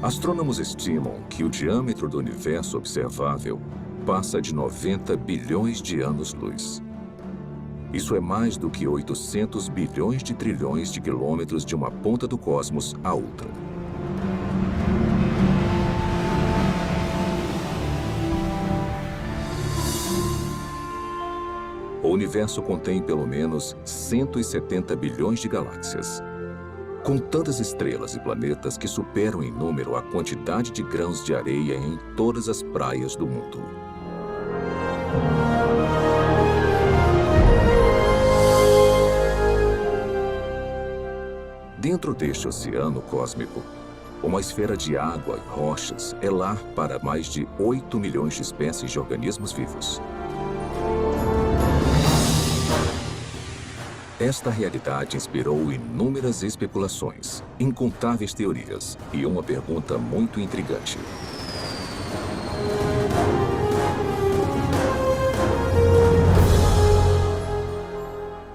Astrônomos estimam que o diâmetro do universo observável passa de 90 bilhões de anos-luz. Isso é mais do que 800 bilhões de trilhões de quilômetros de uma ponta do cosmos à outra. O universo contém pelo menos 170 bilhões de galáxias. Com tantas estrelas e planetas que superam em número a quantidade de grãos de areia em todas as praias do mundo. Dentro deste oceano cósmico, uma esfera de água e rochas é lar para mais de 8 milhões de espécies de organismos vivos. Esta realidade inspirou inúmeras especulações, incontáveis teorias e uma pergunta muito intrigante.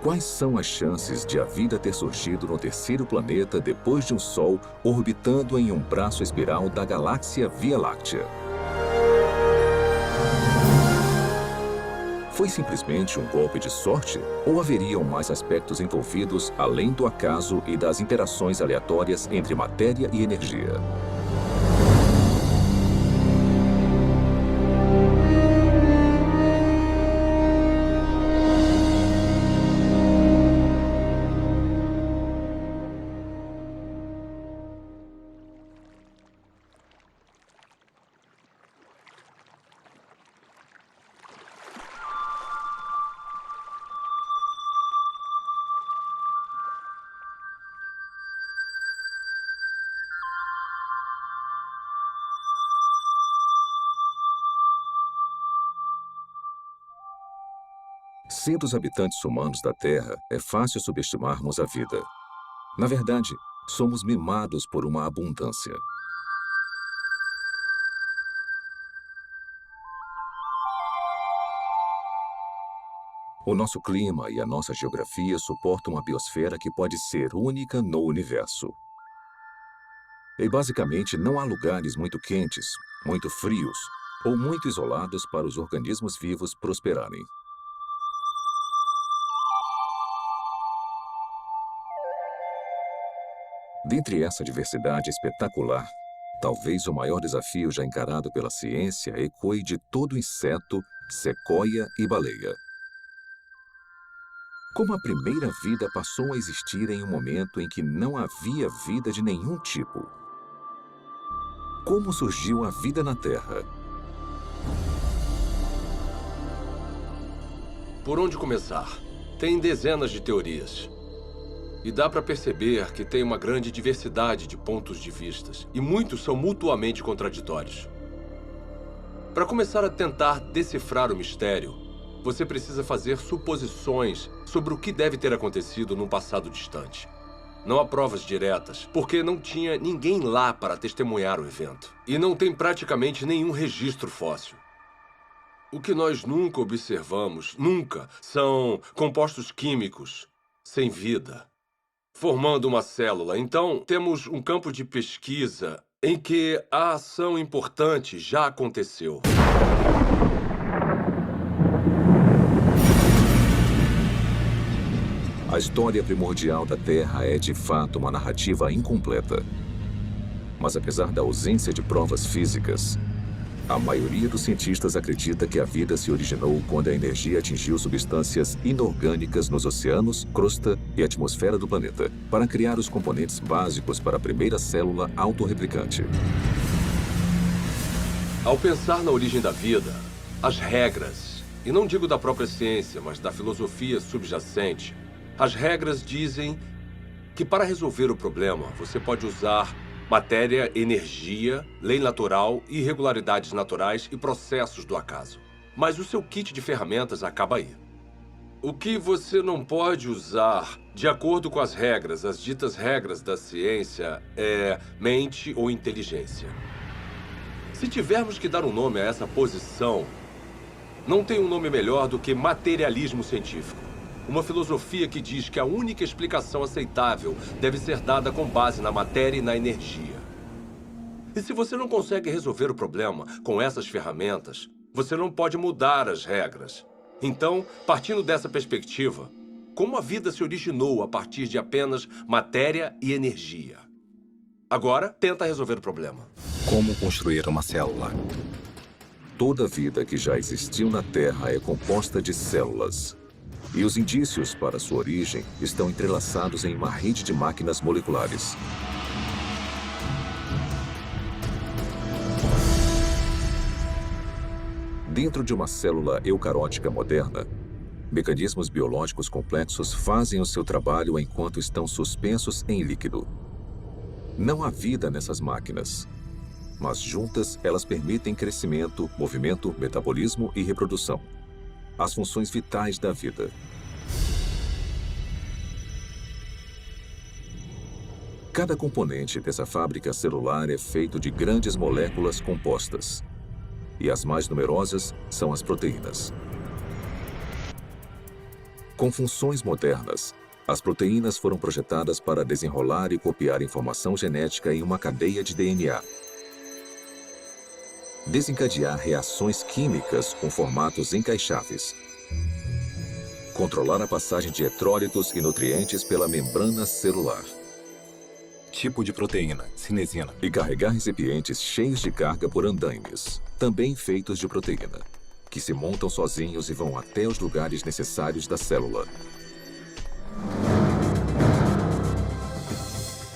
Quais são as chances de a vida ter surgido no terceiro planeta depois de um Sol orbitando em um braço espiral da galáxia Via Láctea? Foi simplesmente um golpe de sorte? Ou haveriam mais aspectos envolvidos além do acaso e das interações aleatórias entre matéria e energia? Sendo os habitantes humanos da Terra, é fácil subestimarmos a vida. Na verdade, somos mimados por uma abundância. O nosso clima e a nossa geografia suportam uma biosfera que pode ser única no universo. E basicamente não há lugares muito quentes, muito frios ou muito isolados para os organismos vivos prosperarem. Dentre essa diversidade espetacular, talvez o maior desafio já encarado pela ciência ecoe de todo inseto, sequoia e baleia. Como a primeira vida passou a existir em um momento em que não havia vida de nenhum tipo? Como surgiu a vida na Terra? Por onde começar? Tem dezenas de teorias. E dá para perceber que tem uma grande diversidade de pontos de vistas, e muitos são mutuamente contraditórios. Para começar a tentar decifrar o mistério, você precisa fazer suposições sobre o que deve ter acontecido num passado distante. Não há provas diretas, porque não tinha ninguém lá para testemunhar o evento. E não tem praticamente nenhum registro fóssil. O que nós nunca observamos, nunca, são compostos químicos sem vida, formando uma célula. Então, temos um campo de pesquisa em que a ação importante já aconteceu. A história primordial da Terra é, de fato, uma narrativa incompleta. Mas apesar da ausência de provas físicas, a maioria dos cientistas acredita que a vida se originou quando a energia atingiu substâncias inorgânicas nos oceanos, crosta e atmosfera do planeta, para criar os componentes básicos para a primeira célula autorreplicante. Ao pensar na origem da vida, as regras, e não digo da própria ciência, mas da filosofia subjacente, as regras dizem que para resolver o problema, você pode usar matéria, energia, lei natural, irregularidades naturais e processos do acaso. Mas o seu kit de ferramentas acaba aí. O que você não pode usar, de acordo com as regras, as ditas regras da ciência, é mente ou inteligência. Se tivermos que dar um nome a essa posição, não tem um nome melhor do que materialismo científico. Uma filosofia que diz que a única explicação aceitável deve ser dada com base na matéria e na energia. E se você não consegue resolver o problema com essas ferramentas, você não pode mudar as regras. Então, partindo dessa perspectiva, como a vida se originou a partir de apenas matéria e energia? Agora, tenta resolver o problema. Como construir uma célula? Toda vida que já existiu na Terra é composta de células. E os indícios para sua origem estão entrelaçados em uma rede de máquinas moleculares. Dentro de uma célula eucarótica moderna, mecanismos biológicos complexos fazem o seu trabalho enquanto estão suspensos em líquido. Não há vida nessas máquinas, mas juntas elas permitem crescimento, movimento, metabolismo e reprodução. As funções vitais da vida. Cada componente dessa fábrica celular é feito de grandes moléculas compostas. E as mais numerosas são as proteínas. Com funções modernas, as proteínas foram projetadas para desenrolar e copiar informação genética em uma cadeia de DNA. Desencadear reações químicas com formatos encaixáveis. Controlar a passagem de eletrólitos e nutrientes pela membrana celular. Tipo de proteína, cinesina. E carregar recipientes cheios de carga por andaimes, também feitos de proteína, que se montam sozinhos e vão até os lugares necessários da célula.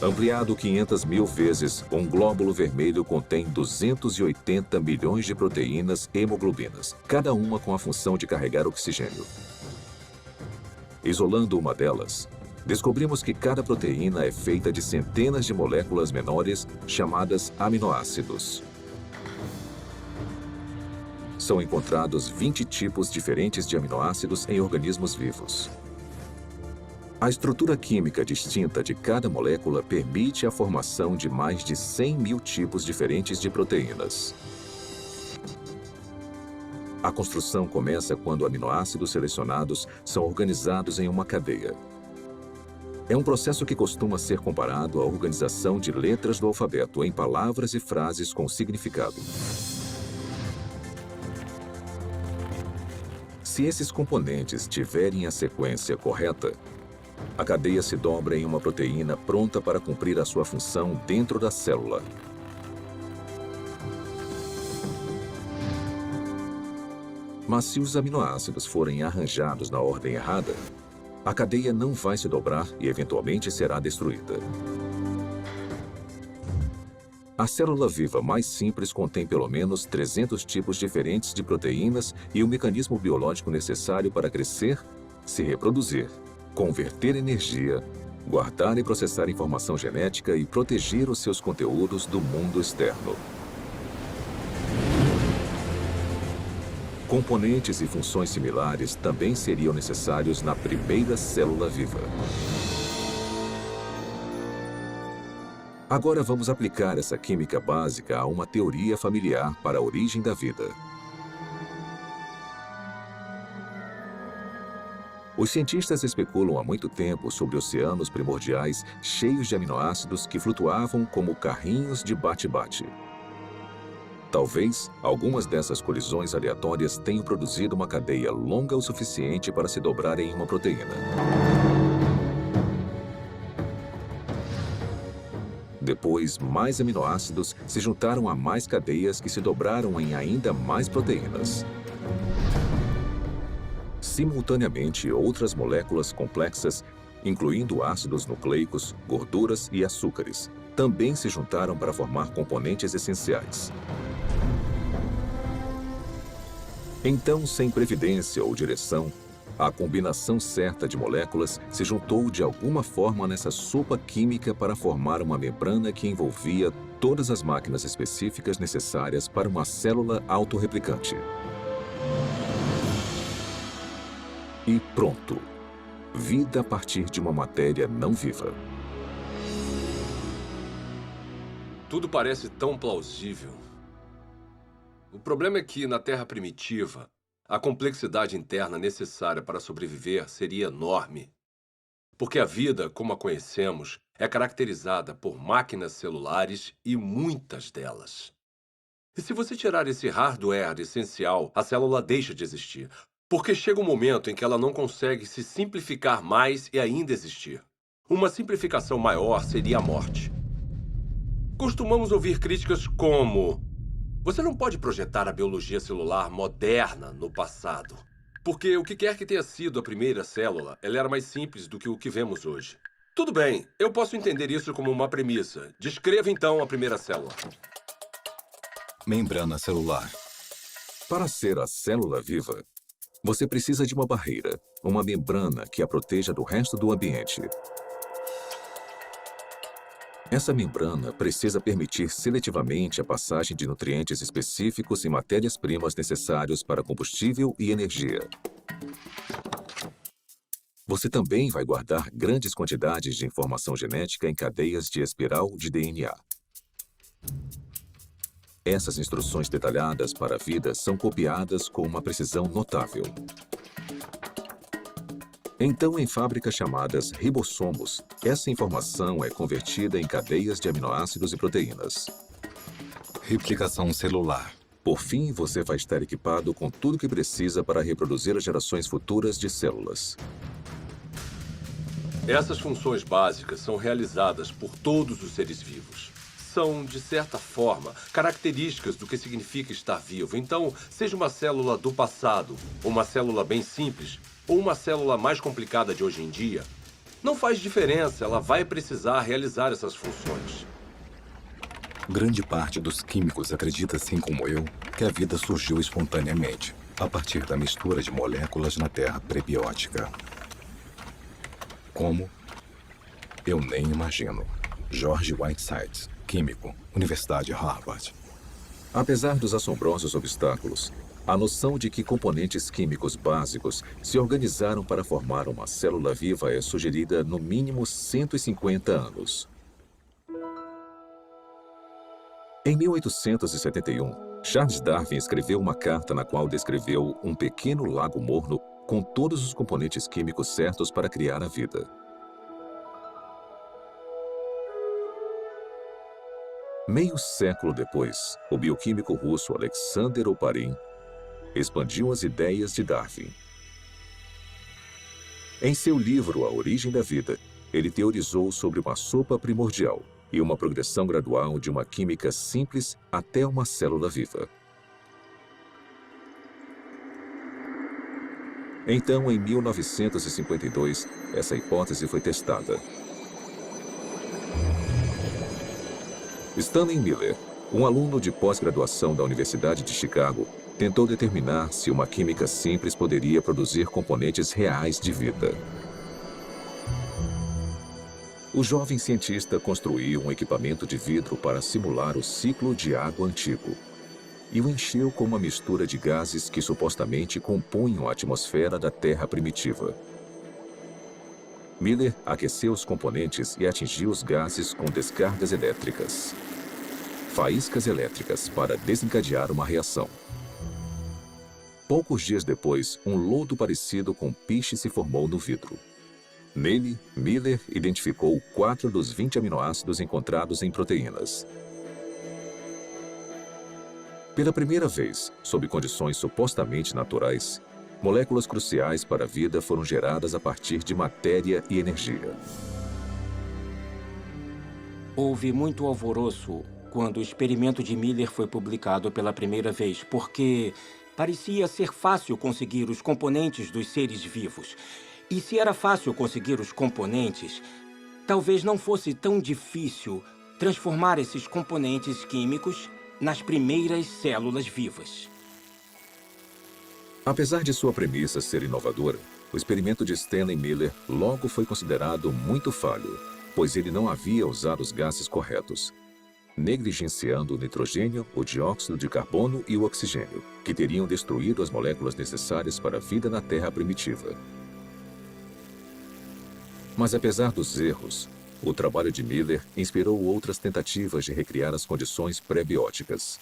Ampliado 500.000 vezes, um glóbulo vermelho contém 280 milhões de proteínas hemoglobinas, cada uma com a função de carregar oxigênio. Isolando uma delas, descobrimos que cada proteína é feita de centenas de moléculas menores chamadas aminoácidos. São encontrados 20 tipos diferentes de aminoácidos em organismos vivos. A estrutura química distinta de cada molécula permite a formação de mais de 100.000 tipos diferentes de proteínas. A construção começa quando aminoácidos selecionados são organizados em uma cadeia. É um processo que costuma ser comparado à organização de letras do alfabeto em palavras e frases com significado. Se esses componentes tiverem a sequência correta, a cadeia se dobra em uma proteína pronta para cumprir a sua função dentro da célula. Mas se os aminoácidos forem arranjados na ordem errada, a cadeia não vai se dobrar e eventualmente será destruída. A célula viva mais simples contém pelo menos 300 tipos diferentes de proteínas e o mecanismo biológico necessário para crescer, se reproduzir, converter energia, guardar e processar informação genética e proteger os seus conteúdos do mundo externo. Componentes e funções similares também seriam necessários na primeira célula viva. Agora vamos aplicar essa química básica a uma teoria familiar para a origem da vida. Os cientistas especulam há muito tempo sobre oceanos primordiais cheios de aminoácidos que flutuavam como carrinhos de bate-bate. Talvez algumas dessas colisões aleatórias tenham produzido uma cadeia longa o suficiente para se dobrar em uma proteína. Depois, mais aminoácidos se juntaram a mais cadeias que se dobraram em ainda mais proteínas. Simultaneamente, outras moléculas complexas, incluindo ácidos nucleicos, gorduras e açúcares, também se juntaram para formar componentes essenciais. Então, sem previdência ou direção, a combinação certa de moléculas se juntou de alguma forma nessa sopa química para formar uma membrana que envolvia todas as máquinas específicas necessárias para uma célula autorreplicante. E pronto! Vida a partir de uma matéria não viva. Tudo parece tão plausível. O problema é que, na Terra primitiva, a complexidade interna necessária para sobreviver seria enorme. Porque a vida, como a conhecemos, é caracterizada por máquinas celulares e muitas delas. E se você tirar esse hardware essencial, a célula deixa de existir, porque chega um momento em que ela não consegue se simplificar mais e ainda existir. Uma simplificação maior seria a morte. Costumamos ouvir críticas como: você não pode projetar a biologia celular moderna no passado, porque o que quer que tenha sido a primeira célula, ela era mais simples do que o que vemos hoje. Tudo bem, eu posso entender isso como uma premissa. Descreva então a primeira célula. Membrana celular. Para ser a célula viva, você precisa de uma barreira, uma membrana que a proteja do resto do ambiente. Essa membrana precisa permitir seletivamente a passagem de nutrientes específicos e matérias-primas necessários para combustível e energia. Você também vai guardar grandes quantidades de informação genética em cadeias de espiral de DNA. Essas instruções detalhadas para a vida são copiadas com uma precisão notável. Então, em fábricas chamadas ribossomos, essa informação é convertida em cadeias de aminoácidos e proteínas. Replicação celular. Por fim, você vai estar equipado com tudo o que precisa para reproduzir as gerações futuras de células. Essas funções básicas são realizadas por todos os seres vivos. São, de certa forma, características do que significa estar vivo. Então, seja uma célula do passado, uma célula bem simples, ou uma célula mais complicada de hoje em dia, não faz diferença, ela vai precisar realizar essas funções. Grande parte dos químicos acredita, assim como eu, que a vida surgiu espontaneamente, a partir da mistura de moléculas na terra prebiótica. Como? Eu nem imagino. George Whitesides, químico, Universidade Harvard. Apesar dos assombrosos obstáculos, a noção de que componentes químicos básicos se organizaram para formar uma célula viva é sugerida no mínimo 150 anos. Em 1871, Charles Darwin escreveu uma carta na qual descreveu um pequeno lago morno com todos os componentes químicos certos para criar a vida. Meio século depois, o bioquímico russo Alexander Oparin expandiu as ideias de Darwin. Em seu livro A Origem da Vida, ele teorizou sobre uma sopa primordial e uma progressão gradual de uma química simples até uma célula viva. Então, em 1952, essa hipótese foi testada. Stanley Miller, um aluno de pós-graduação da Universidade de Chicago, tentou determinar se uma química simples poderia produzir componentes reais de vida. O jovem cientista construiu um equipamento de vidro para simular o ciclo de água antigo e o encheu com uma mistura de gases que supostamente compunham a atmosfera da Terra primitiva. Miller aqueceu os componentes e atingiu os gases com descargas elétricas. Faíscas elétricas para desencadear uma reação. Poucos dias depois, um lodo parecido com piche se formou no vidro. Nele, Miller identificou 4 dos 20 aminoácidos encontrados em proteínas. Pela primeira vez, sob condições supostamente naturais, moléculas cruciais para a vida foram geradas a partir de matéria e energia. Houve muito alvoroço quando o experimento de Miller foi publicado pela primeira vez, porque parecia ser fácil conseguir os componentes dos seres vivos. E se era fácil conseguir os componentes, talvez não fosse tão difícil transformar esses componentes químicos nas primeiras células vivas. Apesar de sua premissa ser inovadora, o experimento de Stanley Miller logo foi considerado muito falho, pois ele não havia usado os gases corretos, negligenciando o nitrogênio, o dióxido de carbono e o oxigênio, que teriam destruído as moléculas necessárias para a vida na Terra primitiva. Mas apesar dos erros, o trabalho de Miller inspirou outras tentativas de recriar as condições pré-bióticas.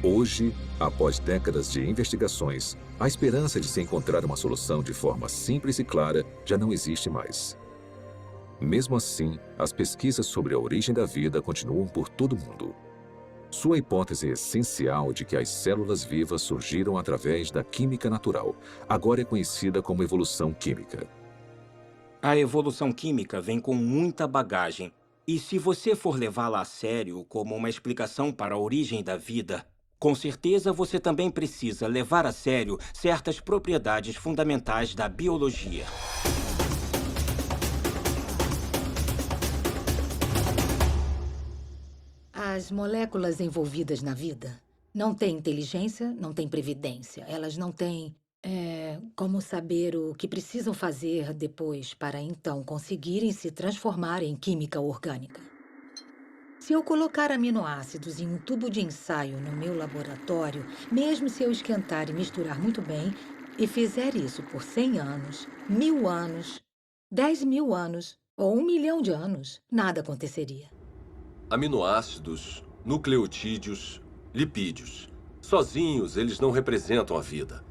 Hoje, após décadas de investigações, a esperança de se encontrar uma solução de forma simples e clara já não existe mais. Mesmo assim, as pesquisas sobre a origem da vida continuam por todo o mundo. Sua hipótese essencial de que as células vivas surgiram através da química natural agora é conhecida como evolução química. A evolução química vem com muita bagagem. E se você for levá-la a sério como uma explicação para a origem da vida, com certeza você também precisa levar a sério certas propriedades fundamentais da biologia. As moléculas envolvidas na vida não têm inteligência, não têm previdência. Elas não têm como saber o que precisam fazer depois para então conseguirem se transformar em química orgânica. Se eu colocar aminoácidos em um tubo de ensaio no meu laboratório, mesmo se eu esquentar e misturar muito bem, e fizer isso por 100 anos, 1000 anos, 10.000 anos ou 1 milhão de anos, nada aconteceria. Aminoácidos, nucleotídeos, lipídios. Sozinhos, eles não representam a vida.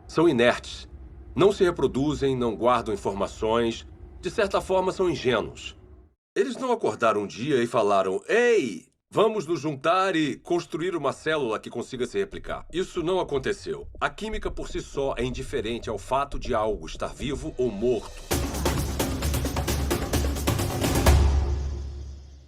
São inertes. Não se reproduzem, não guardam informações. De certa forma, são ingênuos. Eles não acordaram um dia e falaram: "Ei, vamos nos juntar e construir uma célula que consiga se replicar." Isso não aconteceu. A química por si só é indiferente ao fato de algo estar vivo ou morto.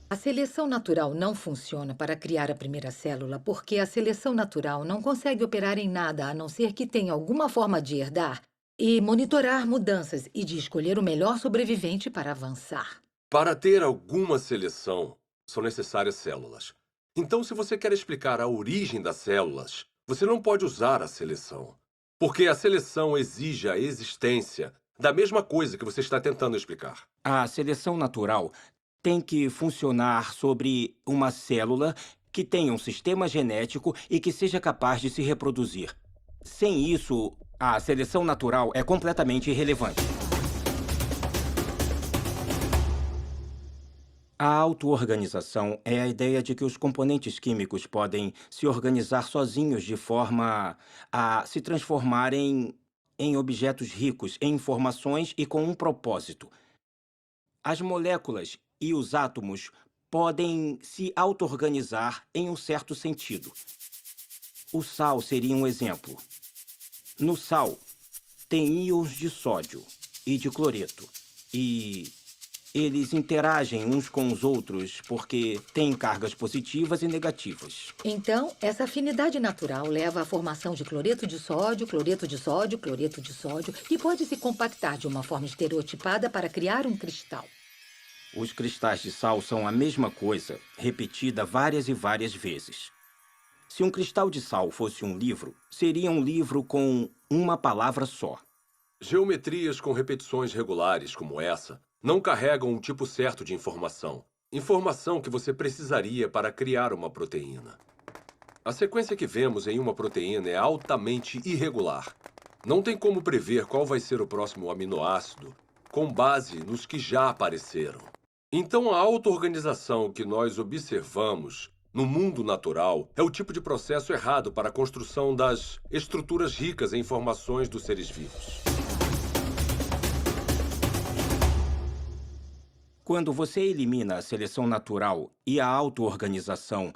A seleção natural não funciona para criar a primeira célula porque a seleção natural não consegue operar em nada a não ser que tenha alguma forma de herdar e monitorar mudanças e de escolher o melhor sobrevivente para avançar. Para ter alguma seleção, são necessárias células. Então, se você quer explicar a origem das células, você não pode usar a seleção. Porque a seleção exige a existência da mesma coisa que você está tentando explicar. A seleção natural tem que funcionar sobre uma célula que tenha um sistema genético e que seja capaz de se reproduzir. Sem isso, a seleção natural é completamente irrelevante. A auto-organização é a ideia de que os componentes químicos podem se organizar sozinhos de forma a se transformarem em objetos ricos em informações e com um propósito. As moléculas e os átomos podem se auto-organizar em um certo sentido. O sal seria um exemplo. No sal, tem íons de sódio e de cloreto. E eles interagem uns com os outros porque têm cargas positivas e negativas. Então, essa afinidade natural leva à formação de cloreto de sódio, cloreto de sódio, cloreto de sódio, que pode se compactar de uma forma estereotipada para criar um cristal. Os cristais de sal são a mesma coisa, repetida várias e várias vezes. Se um cristal de sal fosse um livro, seria um livro com uma palavra só. Geometrias com repetições regulares como essa não carregam um tipo certo de informação. Informação que você precisaria para criar uma proteína. A sequência que vemos em uma proteína é altamente irregular. Não tem como prever qual vai ser o próximo aminoácido com base nos que já apareceram. Então, a auto-organização que nós observamos no mundo natural é o tipo de processo errado para a construção das estruturas ricas em informações dos seres vivos. Quando você elimina a seleção natural e a auto-organização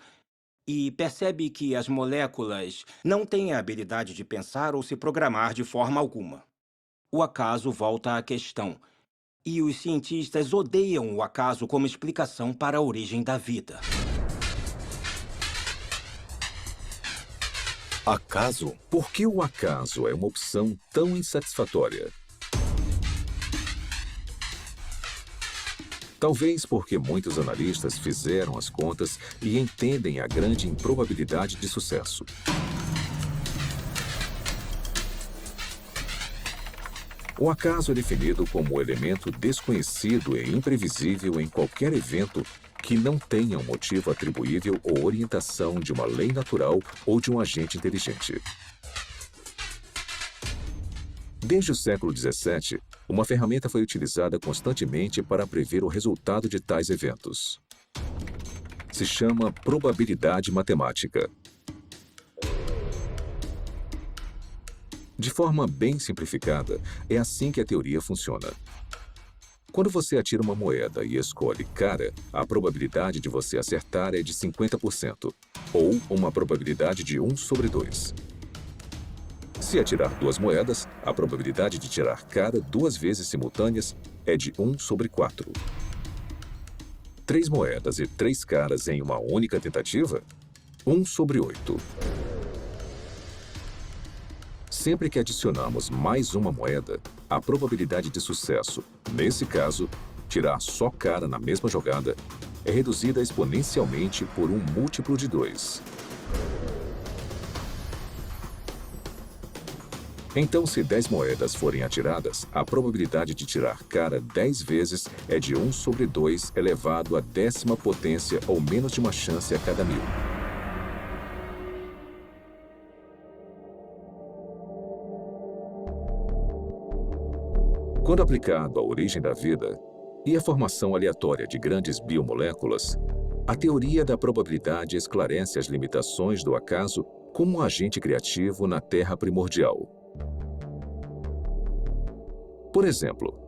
e percebe que as moléculas não têm a habilidade de pensar ou se programar de forma alguma, o acaso volta à questão. E os cientistas odeiam o acaso como explicação para a origem da vida. Acaso? Por que o acaso é uma opção tão insatisfatória? Talvez porque muitos analistas fizeram as contas e entendem a grande improbabilidade de sucesso. O acaso é definido como o elemento desconhecido e imprevisível em qualquer evento que não tenha um motivo atribuível ou orientação de uma lei natural ou de um agente inteligente. Desde o século XVII, uma ferramenta foi utilizada constantemente para prever o resultado de tais eventos. Se chama probabilidade matemática. De forma bem simplificada, é assim que a teoria funciona. Quando você atira uma moeda e escolhe cara, a probabilidade de você acertar é de 50%, ou uma probabilidade de 1 sobre 2. Se atirar 2 moedas, a probabilidade de tirar cara 2 vezes simultâneas é de 1 sobre 4. 3 moedas e 3 caras em uma única tentativa? 1 sobre 8. Sempre que adicionamos mais uma moeda, a probabilidade de sucesso, nesse caso, tirar só cara na mesma jogada, é reduzida exponencialmente por um múltiplo de 2. Então, se 10 moedas forem atiradas, a probabilidade de tirar cara 10 vezes é de 1 sobre 2 elevado à 10ª potência ou menos de uma chance a cada 1000. Quando aplicado à origem da vida e à formação aleatória de grandes biomoléculas, a teoria da probabilidade esclarece as limitações do acaso como um agente criativo na Terra primordial. Por exemplo,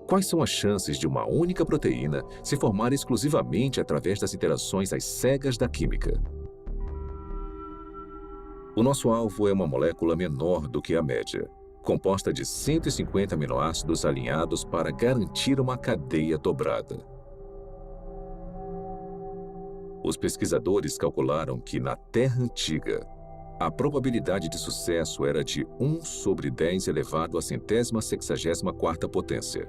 quais são as chances de uma única proteína se formar exclusivamente através das interações às cegas da química? O nosso alvo é uma molécula menor do que a média, composta de 150 aminoácidos alinhados para garantir uma cadeia dobrada. Os pesquisadores calcularam que, na Terra antiga, a probabilidade de sucesso era de 1 sobre 10 elevado à 164ª potência.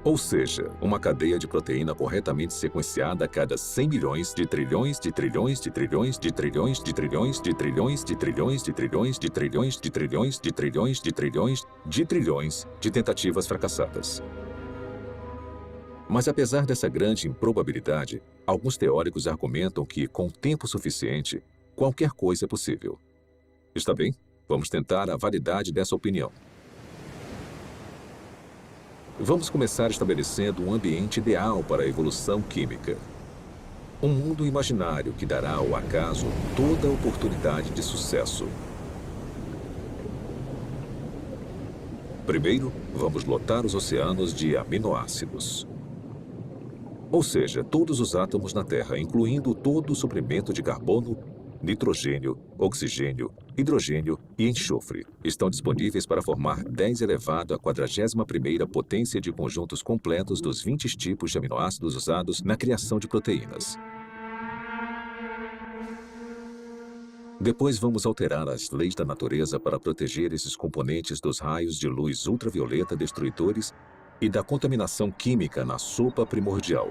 Ou seja, uma cadeia de proteína corretamente sequenciada a cada 100 milhões de trilhões de trilhões de trilhões de trilhões de trilhões de trilhões de trilhões de trilhões de trilhões de trilhões de trilhões de trilhões de trilhões de tentativas fracassadas. Mas apesar dessa grande improbabilidade, alguns teóricos argumentam que, com tempo suficiente, qualquer coisa é possível. Está bem? Vamos tentar a validade dessa opinião. Vamos começar estabelecendo um ambiente ideal para a evolução química. Um mundo imaginário que dará ao acaso toda a oportunidade de sucesso. Primeiro, vamos lotar os oceanos de aminoácidos. Ou seja, todos os átomos na Terra, incluindo todo o suprimento de carbono, nitrogênio, oxigênio, hidrogênio e enxofre, estão disponíveis para formar 10 elevado à 41ª potência de conjuntos completos dos 20 tipos de aminoácidos usados na criação de proteínas. Depois vamos alterar as leis da natureza para proteger esses componentes dos raios de luz ultravioleta destruidores e da contaminação química na sopa primordial.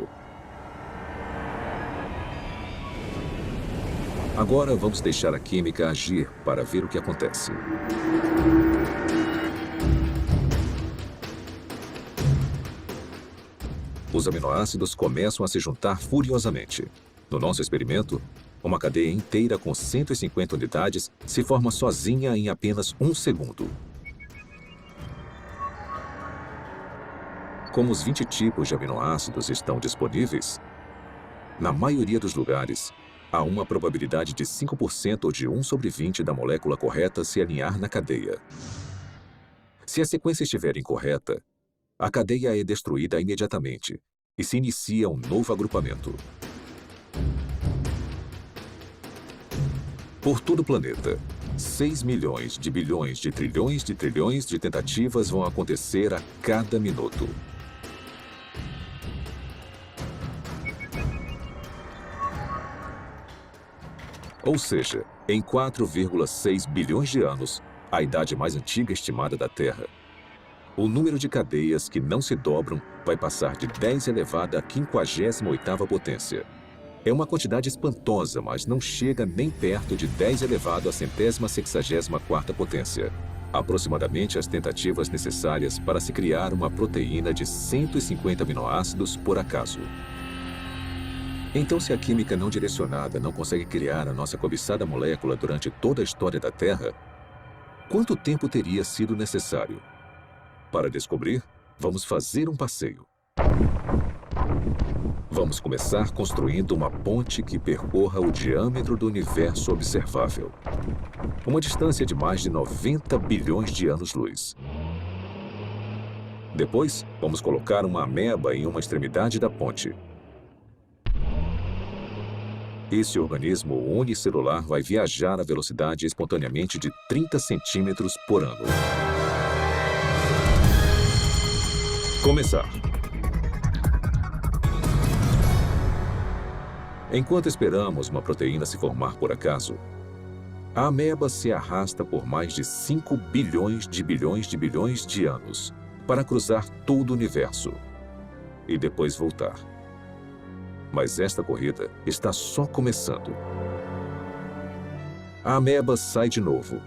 Agora vamos deixar a química agir para ver o que acontece. Os aminoácidos começam a se juntar furiosamente. No nosso experimento, uma cadeia inteira com 150 unidades se forma sozinha em apenas 1 segundo. Como os 20 tipos de aminoácidos estão disponíveis, na maioria dos lugares, há uma probabilidade de 5% ou de 1 sobre 20 da molécula correta se alinhar na cadeia. Se a sequência estiver incorreta, a cadeia é destruída imediatamente e se inicia um novo agrupamento. Por todo o planeta, 6 milhões de bilhões de trilhões de tentativas vão acontecer a cada minuto. Ou seja, em 4,6 bilhões de anos, a idade mais antiga estimada da Terra, o número de cadeias que não se dobram vai passar de 10 elevado à 58ª potência. É uma quantidade espantosa, mas não chega nem perto de 10 elevado à 164ª potência. Aproximadamente as tentativas necessárias para se criar uma proteína de 150 aminoácidos por acaso. Então, se a química não direcionada não consegue criar a nossa cobiçada molécula durante toda a história da Terra, quanto tempo teria sido necessário? Para descobrir, vamos fazer um passeio. Vamos começar construindo uma ponte que percorra o diâmetro do universo observável. Uma distância de mais de 90 bilhões de anos-luz. Depois, vamos colocar uma ameba em uma extremidade da ponte. Esse organismo unicelular vai viajar a velocidade espontaneamente de 30 centímetros por ano. Começar. Enquanto esperamos uma proteína se formar por acaso, a ameba se arrasta por mais de 5 bilhões de bilhões de bilhões de anos para cruzar todo o universo e depois voltar. Mas esta corrida está só começando. A ameba sai de novo.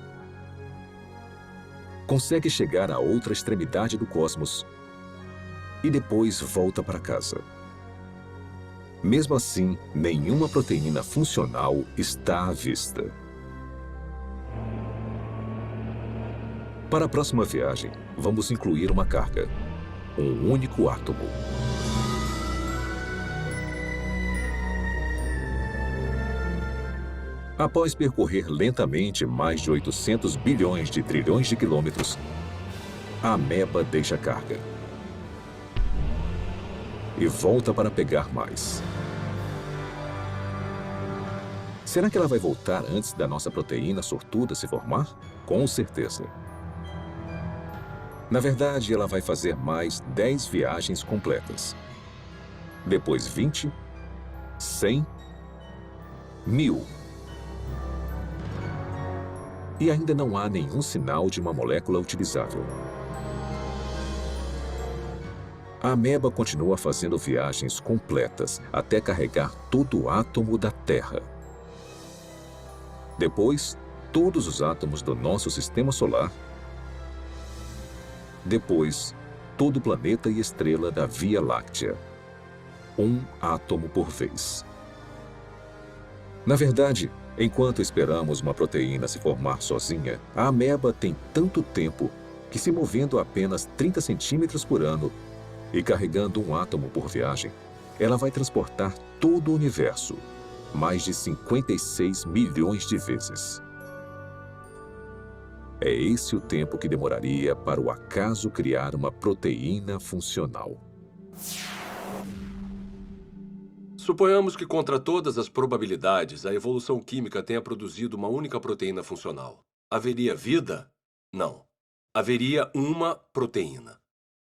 Consegue chegar à outra extremidade do cosmos e depois volta para casa. Mesmo assim, nenhuma proteína funcional está à vista. Para a próxima viagem, vamos incluir uma carga, um único átomo. Após percorrer lentamente mais de 800 bilhões de trilhões de quilômetros, a ameba deixa a carga e volta para pegar mais. Será que ela vai voltar antes da nossa proteína sortuda se formar? Com certeza. Na verdade, ela vai fazer mais 10 viagens completas. Depois 20, 100, 1000. E ainda não há nenhum sinal de uma molécula utilizável. A ameba continua fazendo viagens completas até carregar todo o átomo da Terra. Depois, todos os átomos do nosso sistema solar. Depois, todo o planeta e estrela da Via Láctea. Um átomo por vez. Na verdade, enquanto esperamos uma proteína se formar sozinha, a ameba tem tanto tempo que, se movendo a apenas 30 centímetros por ano e carregando um átomo por viagem, ela vai transportar todo o universo, mais de 56 milhões de vezes. É esse o tempo que demoraria para o acaso criar uma proteína funcional. Suponhamos que, contra todas as probabilidades, a evolução química tenha produzido uma única proteína funcional. Haveria vida? Não. Haveria uma proteína.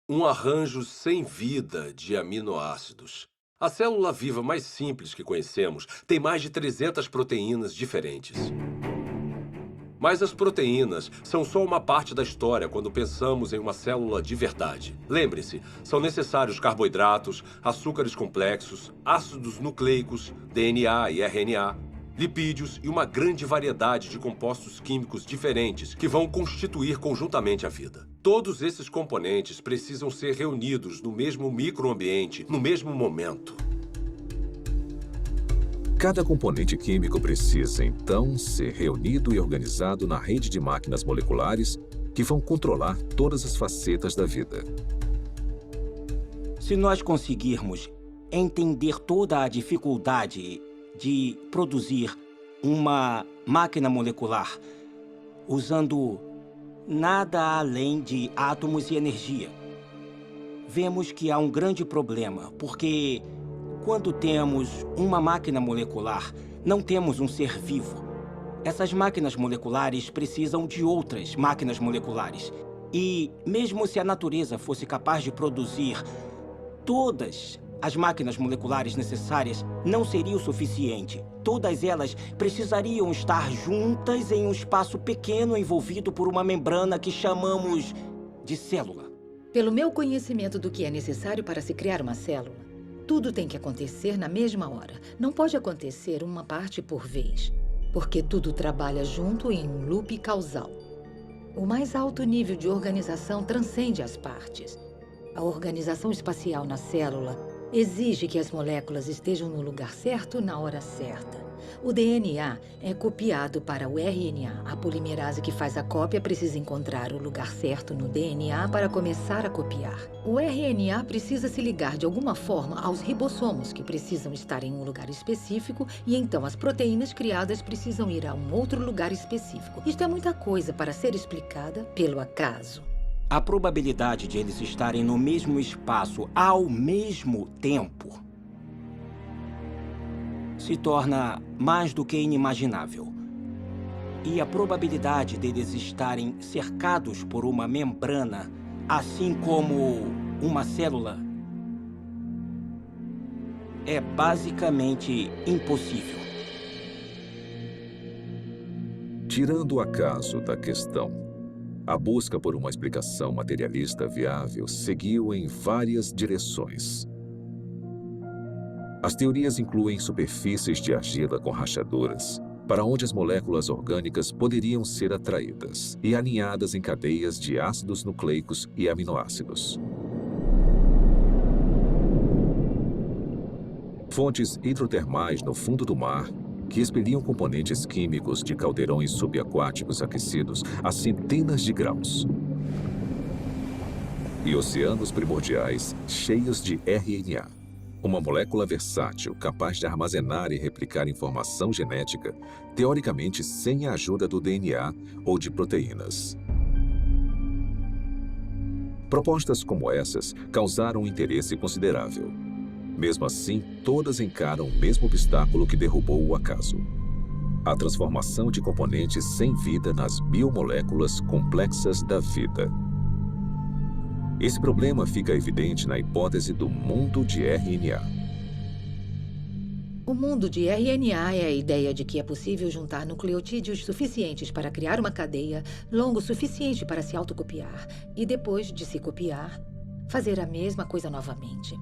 Um arranjo sem vida de aminoácidos. A célula viva mais simples que conhecemos tem mais de 300 proteínas diferentes. Mas as proteínas são só uma parte da história quando pensamos em uma célula de verdade. Lembre-se, são necessários carboidratos, açúcares complexos, ácidos nucleicos, DNA e RNA, lipídios e uma grande variedade de compostos químicos diferentes que vão constituir conjuntamente a vida. Todos esses componentes precisam ser reunidos no mesmo microambiente, no mesmo momento. Cada componente químico precisa, então, ser reunido e organizado na rede de máquinas moleculares que vão controlar todas as facetas da vida. Se nós conseguirmos entender toda a dificuldade de produzir uma máquina molecular usando nada além de átomos e energia, vemos que há um grande problema, porque quando temos uma máquina molecular, não temos um ser vivo. Essas máquinas moleculares precisam de outras máquinas moleculares. E mesmo se a natureza fosse capaz de produzir todas as máquinas moleculares necessárias, não seria o suficiente. Todas elas precisariam estar juntas em um espaço pequeno envolvido por uma membrana que chamamos de célula. Pelo meu conhecimento do que é necessário para se criar uma célula, tudo tem que acontecer na mesma hora. Não pode acontecer uma parte por vez, porque tudo trabalha junto em um loop causal. O mais alto nível de organização transcende as partes. A organização espacial na célula exige que as moléculas estejam no lugar certo na hora certa. O DNA é copiado para o RNA. A polimerase que faz a cópia precisa encontrar o lugar certo no DNA para começar a copiar. O RNA precisa se ligar de alguma forma aos ribossomos, que precisam estar em um lugar específico, e então as proteínas criadas precisam ir a um outro lugar específico. Isto é muita coisa para ser explicada pelo acaso. A probabilidade de eles estarem no mesmo espaço ao mesmo tempo se torna mais do que inimaginável. E a probabilidade deles estarem cercados por uma membrana, assim como uma célula, é basicamente impossível. Tirando o acaso da questão, a busca por uma explicação materialista viável seguiu em várias direções. As teorias incluem superfícies de argila com rachaduras, para onde as moléculas orgânicas poderiam ser atraídas e alinhadas em cadeias de ácidos nucleicos e aminoácidos. Fontes hidrotermais no fundo do mar, que expeliam componentes químicos de caldeirões subaquáticos aquecidos a centenas de graus. E oceanos primordiais cheios de RNA. Uma molécula versátil, capaz de armazenar e replicar informação genética, teoricamente sem a ajuda do DNA ou de proteínas. Propostas como essas causaram um interesse considerável. Mesmo assim, todas encaram o mesmo obstáculo que derrubou o acaso: a transformação de componentes sem vida nas biomoléculas complexas da vida. Esse problema fica evidente na hipótese do mundo de RNA. O mundo de RNA é a ideia de que é possível juntar nucleotídeos suficientes para criar uma cadeia longo suficiente para se autocopiar e, depois de se copiar, fazer a mesma coisa novamente.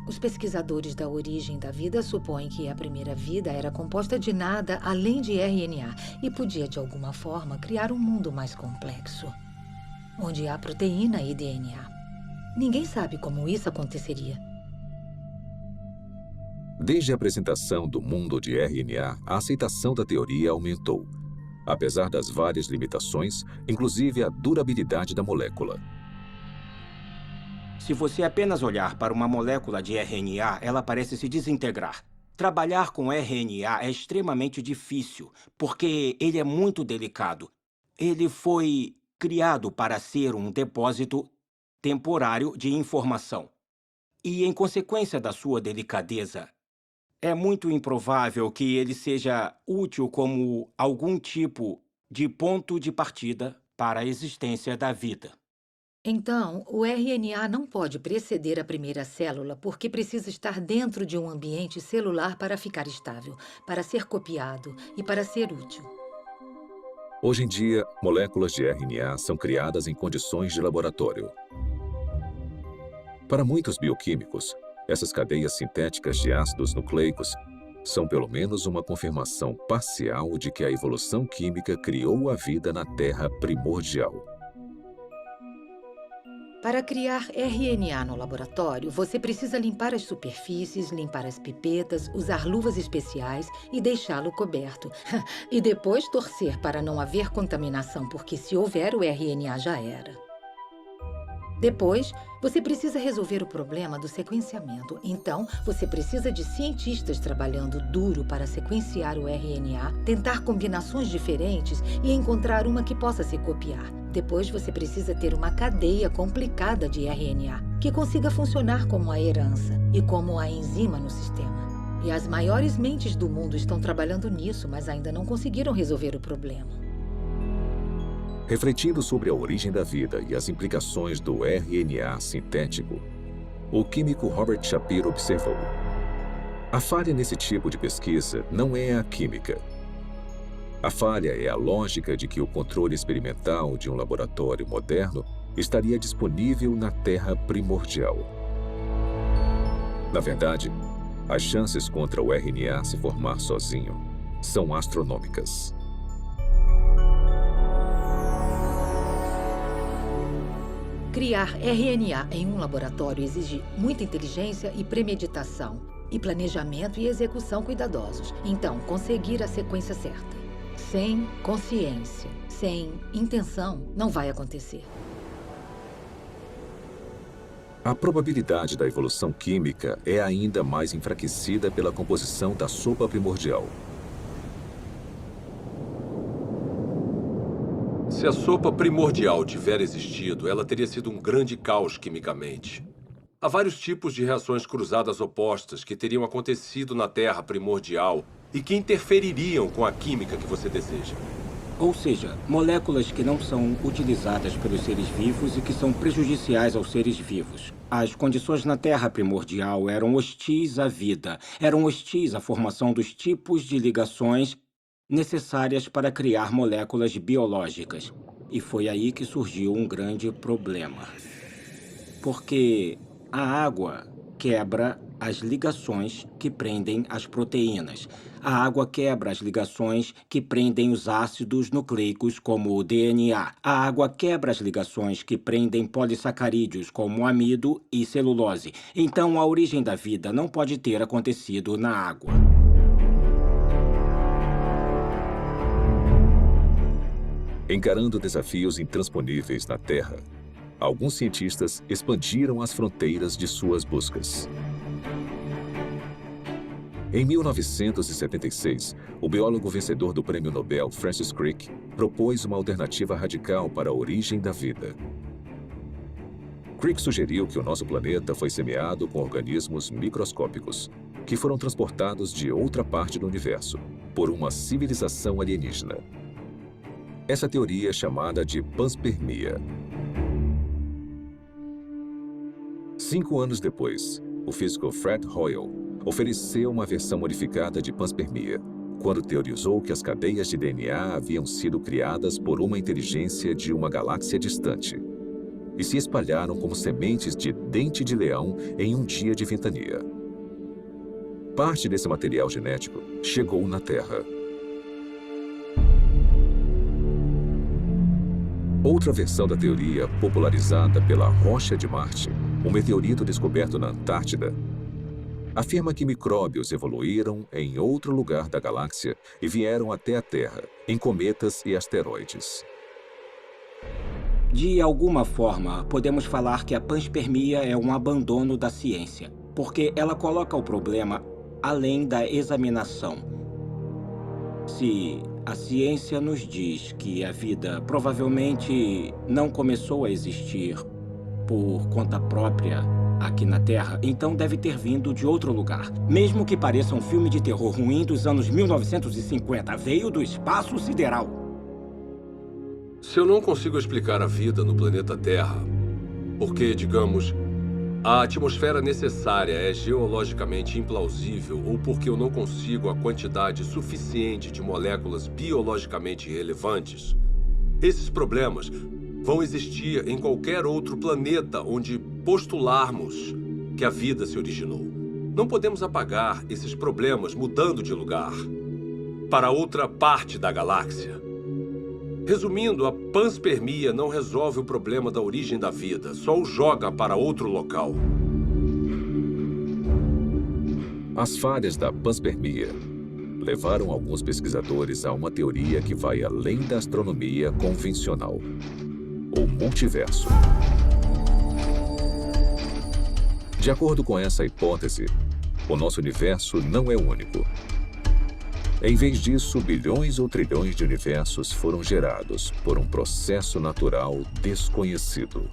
Os pesquisadores da origem da vida supõem que a primeira vida era composta de nada além de RNA e podia, de alguma forma, criar um mundo mais complexo, onde há proteína e DNA. Ninguém sabe como isso aconteceria. Desde a apresentação do mundo de RNA, a aceitação da teoria aumentou, apesar das várias limitações, inclusive a durabilidade da molécula. Se você apenas olhar para uma molécula de RNA, ela parece se desintegrar. Trabalhar com RNA é extremamente difícil, porque ele é muito delicado. Ele foi criado para ser um depósito temporário de informação. E, em consequência da sua delicadeza, é muito improvável que ele seja útil como algum tipo de ponto de partida para a existência da vida. Então, o RNA não pode preceder a primeira célula porque precisa estar dentro de um ambiente celular para ficar estável, para ser copiado e para ser útil. Hoje em dia, moléculas de RNA são criadas em condições de laboratório. Para muitos bioquímicos, essas cadeias sintéticas de ácidos nucleicos são pelo menos uma confirmação parcial de que a evolução química criou a vida na Terra primordial. Para criar RNA no laboratório, você precisa limpar as superfícies, limpar as pipetas, usar luvas especiais e deixá-lo coberto. E depois torcer para não haver contaminação, porque se houver, o RNA já era. Depois, você precisa resolver o problema do sequenciamento. Então, você precisa de cientistas trabalhando duro para sequenciar o RNA, tentar combinações diferentes e encontrar uma que possa se copiar. Depois, você precisa ter uma cadeia complicada de RNA, que consiga funcionar como a herança e como a enzima no sistema. E as maiores mentes do mundo estão trabalhando nisso, mas ainda não conseguiram resolver o problema. Refletindo sobre a origem da vida e as implicações do RNA sintético, o químico Robert Shapiro observou: a falha nesse tipo de pesquisa não é a química. A falha é a lógica de que o controle experimental de um laboratório moderno estaria disponível na Terra primordial. Na verdade, as chances contra o RNA se formar sozinho são astronômicas. Criar RNA em um laboratório exige muita inteligência e premeditação, e planejamento e execução cuidadosos. Então, conseguir a sequência certa. Sem consciência, sem intenção, não vai acontecer. A probabilidade da evolução química é ainda mais enfraquecida pela composição da sopa primordial. Se a sopa primordial tiver existido, ela teria sido um grande caos quimicamente. Há vários tipos de reações cruzadas opostas que teriam acontecido na Terra primordial e que interfeririam com a química que você deseja. Ou seja, moléculas que não são utilizadas pelos seres vivos e que são prejudiciais aos seres vivos. As condições na Terra primordial eram hostis à vida, eram hostis à formação dos tipos de ligações necessárias para criar moléculas biológicas. E foi aí que surgiu um grande problema. Porque a água quebra as ligações que prendem as proteínas. A água quebra as ligações que prendem os ácidos nucleicos, como o DNA. A água quebra as ligações que prendem polissacarídeos, como amido e celulose. Então, a origem da vida não pode ter acontecido na água. Encarando desafios intransponíveis na Terra, alguns cientistas expandiram as fronteiras de suas buscas. Em 1976, o biólogo vencedor do Prêmio Nobel Francis Crick propôs uma alternativa radical para a origem da vida. Crick sugeriu que o nosso planeta foi semeado com organismos microscópicos, que foram transportados de outra parte do universo, por uma civilização alienígena. Essa teoria é chamada de panspermia. 5 anos depois, o físico Fred Hoyle ofereceu uma versão modificada de panspermia, quando teorizou que as cadeias de DNA haviam sido criadas por uma inteligência de uma galáxia distante e se espalharam como sementes de dente de leão em um dia de ventania. Parte desse material genético chegou na Terra. Outra versão da teoria, popularizada pela Rocha de Marte, um meteorito descoberto na Antártida, afirma que micróbios evoluíram em outro lugar da galáxia e vieram até a Terra, em cometas e asteroides. De alguma forma, podemos falar que a panspermia é um abandono da ciência, porque ela coloca o problema além da examinação. Se a ciência nos diz que a vida provavelmente não começou a existir por conta própria aqui na Terra, então deve ter vindo de outro lugar. Mesmo que pareça um filme de terror ruim dos anos 1950, veio do espaço sideral. Se eu não consigo explicar a vida no planeta Terra, porque, digamos, a atmosfera necessária é geologicamente implausível ou porque eu não consigo a quantidade suficiente de moléculas biologicamente relevantes, esses problemas vão existir em qualquer outro planeta onde postularmos que a vida se originou. Não podemos apagar esses problemas mudando de lugar para outra parte da galáxia. Resumindo, a panspermia não resolve o problema da origem da vida, só o joga para outro local. As falhas da panspermia levaram alguns pesquisadores a uma teoria que vai além da astronomia convencional: o multiverso. De acordo com essa hipótese, o nosso universo não é único. Em vez disso, bilhões ou trilhões de universos foram gerados por um processo natural desconhecido.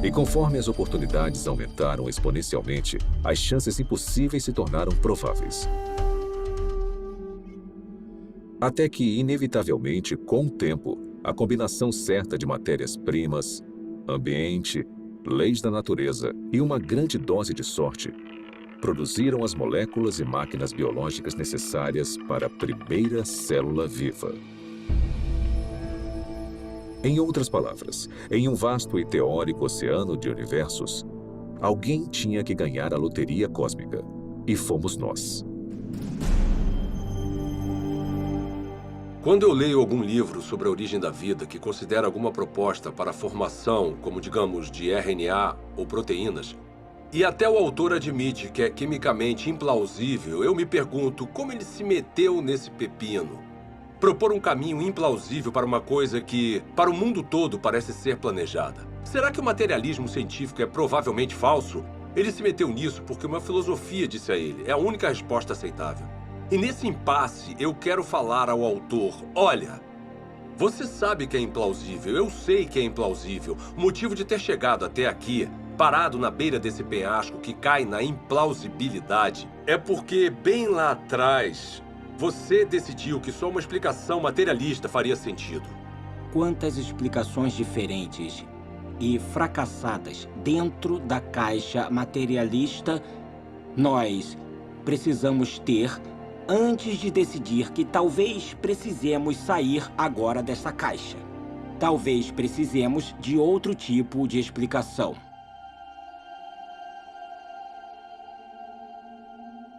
E conforme as oportunidades aumentaram exponencialmente, as chances impossíveis se tornaram prováveis. Até que, inevitavelmente, com o tempo, a combinação certa de matérias-primas, ambiente, leis da natureza e uma grande dose de sorte produziram as moléculas e máquinas biológicas necessárias para a primeira célula viva. Em outras palavras, em um vasto e teórico oceano de universos, alguém tinha que ganhar a loteria cósmica, e fomos nós. Quando eu leio algum livro sobre a origem da vida que considera alguma proposta para a formação, como digamos, de RNA ou proteínas, e até o autor admite que é quimicamente implausível, eu me pergunto como ele se meteu nesse pepino. Propor um caminho implausível para uma coisa que, para o mundo todo, parece ser planejada. Será que o materialismo científico é provavelmente falso? Ele se meteu nisso porque uma filosofia disse a ele. É a única resposta aceitável. E nesse impasse, eu quero falar ao autor, olha, você sabe que é implausível, eu sei que é implausível. O motivo de ter chegado até aqui, parado na beira desse penhasco que cai na implausibilidade, é porque bem lá atrás, você decidiu que só uma explicação materialista faria sentido. Quantas explicações diferentes e fracassadas dentro da caixa materialista nós precisamos ter antes de decidir que talvez precisemos sair agora dessa caixa. Talvez precisemos de outro tipo de explicação.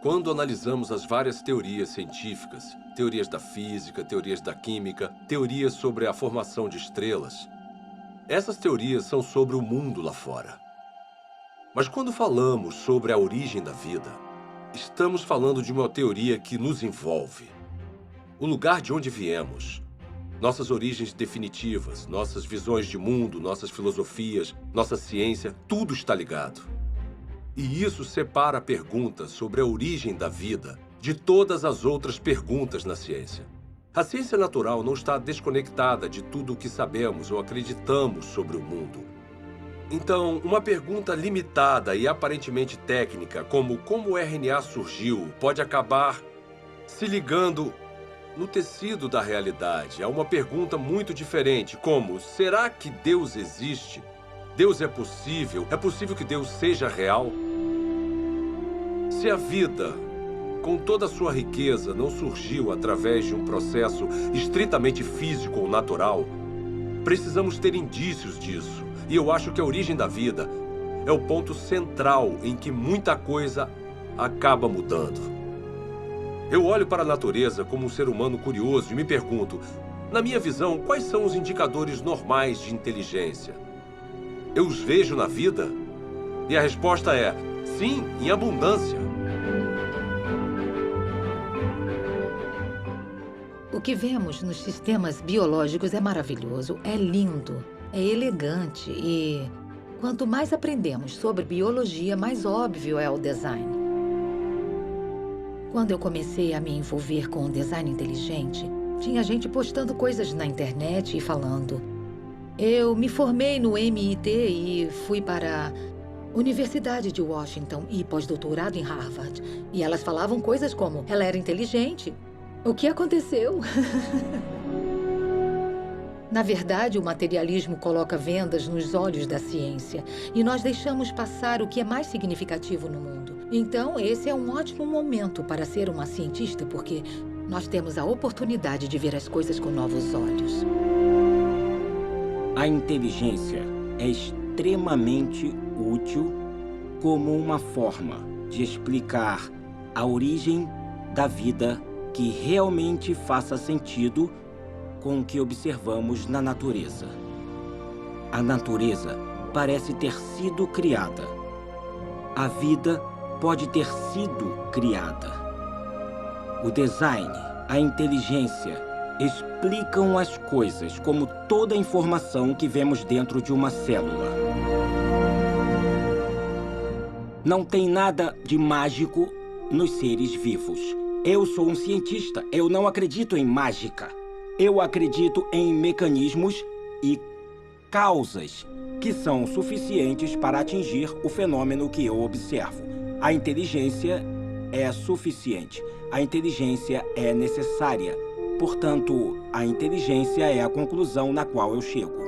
Quando analisamos as várias teorias científicas, teorias da física, teorias da química, teorias sobre a formação de estrelas, essas teorias são sobre o mundo lá fora. Mas quando falamos sobre a origem da vida, estamos falando de uma teoria que nos envolve. O lugar de onde viemos, nossas origens definitivas, nossas visões de mundo, nossas filosofias, nossa ciência, tudo está ligado. E isso separa a pergunta sobre a origem da vida de todas as outras perguntas na ciência. A ciência natural não está desconectada de tudo o que sabemos ou acreditamos sobre o mundo. Então, uma pergunta limitada e aparentemente técnica, como o RNA surgiu, pode acabar se ligando no tecido da realidade a uma pergunta muito diferente, como, será que Deus existe? Deus é possível? É possível que Deus seja real? Se a vida, com toda a sua riqueza, não surgiu através de um processo estritamente físico ou natural, precisamos ter indícios disso. E eu acho que a origem da vida é o ponto central em que muita coisa acaba mudando. Eu olho para a natureza como um ser humano curioso e me pergunto, na minha visão, quais são os indicadores normais de inteligência? Eu os vejo na vida? E a resposta é, sim, em abundância. O que vemos nos sistemas biológicos é maravilhoso, é lindo, é elegante e quanto mais aprendemos sobre biologia, mais óbvio é o design. Quando eu comecei a me envolver com o design inteligente, tinha gente postando coisas na internet e falando: eu me formei no MIT e fui para a Universidade de Washington e pós-doutorado em Harvard. E elas falavam coisas como, ela era inteligente. O que aconteceu? Na verdade, o materialismo coloca vendas nos olhos da ciência e nós deixamos passar o que é mais significativo no mundo. Então, esse é um ótimo momento para ser uma cientista, porque nós temos a oportunidade de ver as coisas com novos olhos. A inteligência é extremamente útil como uma forma de explicar a origem da vida que realmente faça sentido com o que observamos na natureza. A natureza parece ter sido criada. A vida pode ter sido criada. O design, a inteligência explicam as coisas como toda a informação que vemos dentro de uma célula. Não tem nada de mágico nos seres vivos. Eu sou um cientista, eu não acredito em mágica. Eu acredito em mecanismos e causas que são suficientes para atingir o fenômeno que eu observo. A inteligência é suficiente. A inteligência é necessária. Portanto, a inteligência é a conclusão na qual eu chego.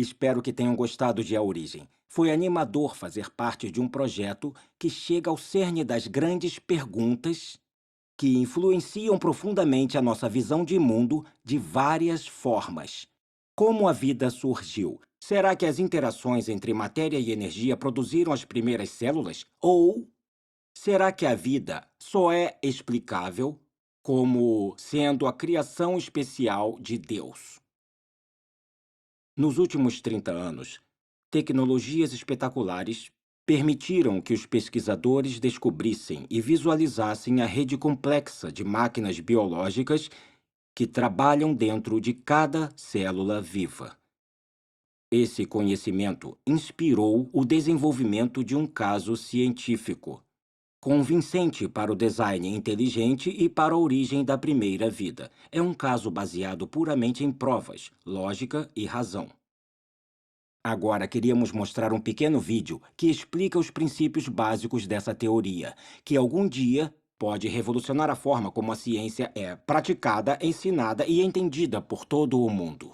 Espero que tenham gostado de A Origem. Foi animador fazer parte de um projeto que chega ao cerne das grandes perguntas que influenciam profundamente a nossa visão de mundo de várias formas. Como a vida surgiu? Será que as interações entre matéria e energia produziram as primeiras células? Ou será que a vida só é explicável como sendo a criação especial de Deus? Nos últimos 30 anos, tecnologias espetaculares permitiram que os pesquisadores descobrissem e visualizassem a rede complexa de máquinas biológicas que trabalham dentro de cada célula viva. Esse conhecimento inspirou o desenvolvimento de um caso científico, convincente para o design inteligente e para a origem da primeira vida. É um caso baseado puramente em provas, lógica e razão. Agora queríamos mostrar um pequeno vídeo que explica os princípios básicos dessa teoria, que algum dia pode revolucionar a forma como a ciência é praticada, ensinada e entendida por todo o mundo.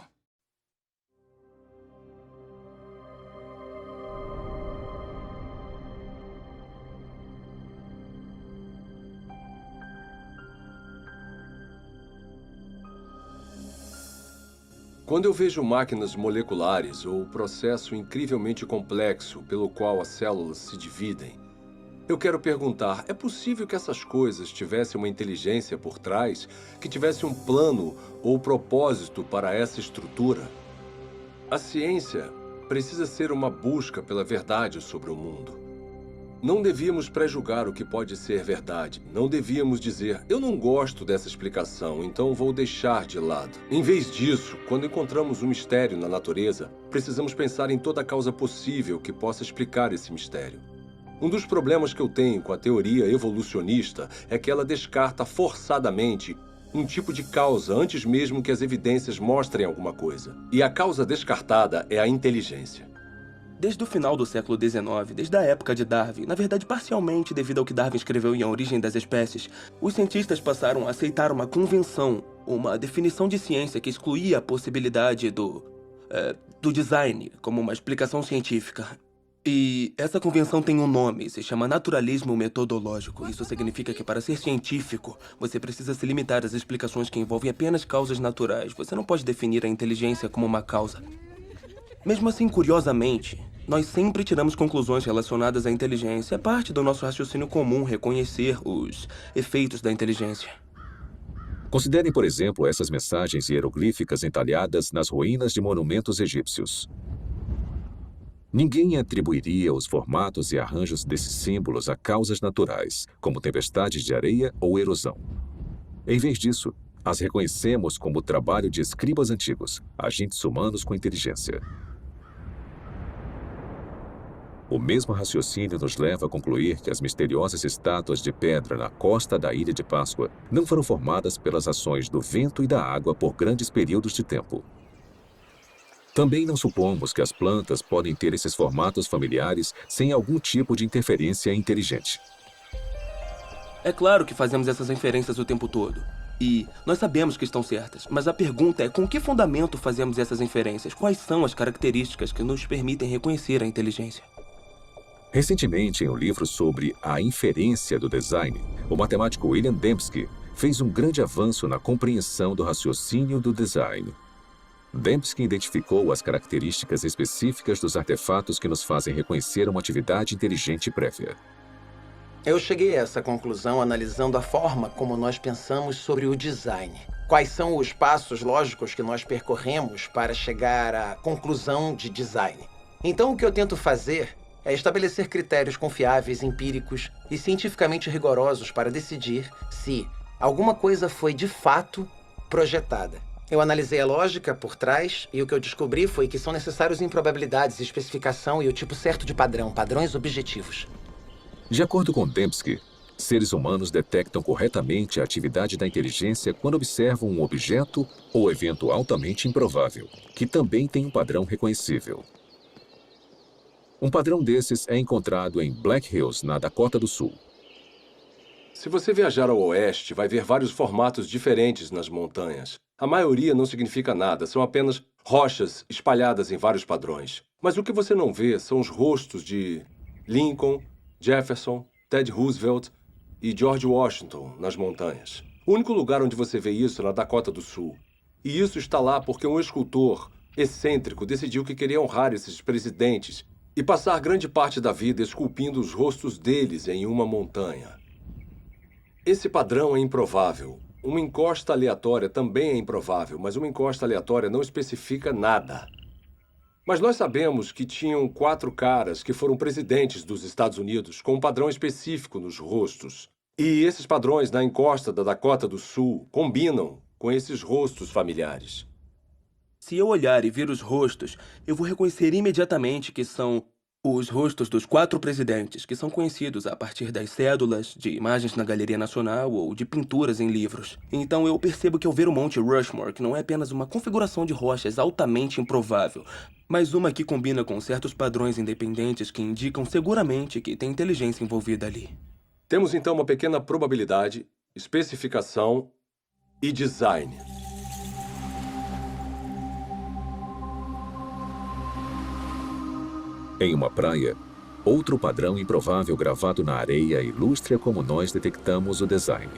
Quando eu vejo máquinas moleculares ou o processo incrivelmente complexo pelo qual as células se dividem, eu quero perguntar, é possível que essas coisas tivessem uma inteligência por trás, que tivesse um plano ou propósito para essa estrutura? A ciência precisa ser uma busca pela verdade sobre o mundo. Não devíamos pré-julgar o que pode ser verdade. Não devíamos dizer, eu não gosto dessa explicação, então vou deixar de lado. Em vez disso, quando encontramos um mistério na natureza, precisamos pensar em toda a causa possível que possa explicar esse mistério. Um dos problemas que eu tenho com a teoria evolucionista é que ela descarta forçadamente um tipo de causa antes mesmo que as evidências mostrem alguma coisa. E a causa descartada é a inteligência. Desde o final do século XIX, desde a época de Darwin, na verdade parcialmente devido ao que Darwin escreveu em A Origem das Espécies, os cientistas passaram a aceitar uma convenção, uma definição de ciência que excluía a possibilidade do design como uma explicação científica. E essa convenção tem um nome, se chama naturalismo metodológico. Isso significa que para ser científico, você precisa se limitar às explicações que envolvem apenas causas naturais. Você não pode definir a inteligência como uma causa. Mesmo assim, curiosamente, nós sempre tiramos conclusões relacionadas à inteligência. É parte do nosso raciocínio comum reconhecer os efeitos da inteligência. Considerem, por exemplo, essas mensagens hieroglíficas entalhadas nas ruínas de monumentos egípcios. Ninguém atribuiria os formatos e arranjos desses símbolos a causas naturais, como tempestades de areia ou erosão. Em vez disso, as reconhecemos como o trabalho de escribas antigos, agentes humanos com inteligência. O mesmo raciocínio nos leva a concluir que as misteriosas estátuas de pedra na costa da Ilha de Páscoa não foram formadas pelas ações do vento e da água por grandes períodos de tempo. Também não supomos que as plantas podem ter esses formatos familiares sem algum tipo de interferência inteligente. É claro que fazemos essas inferências o tempo todo. E nós sabemos que estão certas, mas a pergunta é com que fundamento fazemos essas inferências? Quais são as características que nos permitem reconhecer a inteligência? Recentemente, em um livro sobre a inferência do design, o matemático William Dembski fez um grande avanço na compreensão do raciocínio do design. Dembski identificou as características específicas dos artefatos que nos fazem reconhecer uma atividade inteligente prévia. Eu cheguei a essa conclusão analisando a forma como nós pensamos sobre o design. Quais são os passos lógicos que nós percorremos para chegar à conclusão de design. Então, o que eu tento fazer é estabelecer critérios confiáveis, empíricos e cientificamente rigorosos para decidir se alguma coisa foi de fato projetada. Eu analisei a lógica por trás e o que eu descobri foi que são necessários improbabilidades, especificação e o tipo certo de padrão, padrões objetivos. De acordo com Dembski, seres humanos detectam corretamente a atividade da inteligência quando observam um objeto ou evento altamente improvável, que também tem um padrão reconhecível. Um padrão desses é encontrado em Black Hills, na Dakota do Sul. Se você viajar ao oeste, vai ver vários formatos diferentes nas montanhas. A maioria não significa nada, são apenas rochas espalhadas em vários padrões. Mas o que você não vê são os rostos de Lincoln, Jefferson, Ted Roosevelt e George Washington nas montanhas. O único lugar onde você vê isso é na Dakota do Sul. E isso está lá porque um escultor excêntrico decidiu que queria honrar esses presidentes e passar grande parte da vida esculpindo os rostos deles em uma montanha. Esse padrão é improvável. Uma encosta aleatória também é improvável, mas uma encosta aleatória não especifica nada. Mas nós sabemos que tinham 4 caras que foram presidentes dos Estados Unidos com um padrão específico nos rostos. E esses padrões na encosta da Dakota do Sul combinam com esses rostos familiares. Se eu olhar e ver os rostos, eu vou reconhecer imediatamente que são os rostos dos 4 presidentes, que são conhecidos a partir das cédulas, de imagens na Galeria Nacional ou de pinturas em livros. Então eu percebo que ao ver o Monte Rushmore, que não é apenas uma configuração de rochas altamente improvável, mas uma que combina com certos padrões independentes que indicam seguramente que tem inteligência envolvida ali. Temos então uma pequena probabilidade, especificação e design. Em uma praia, outro padrão improvável gravado na areia ilustra como nós detectamos o design.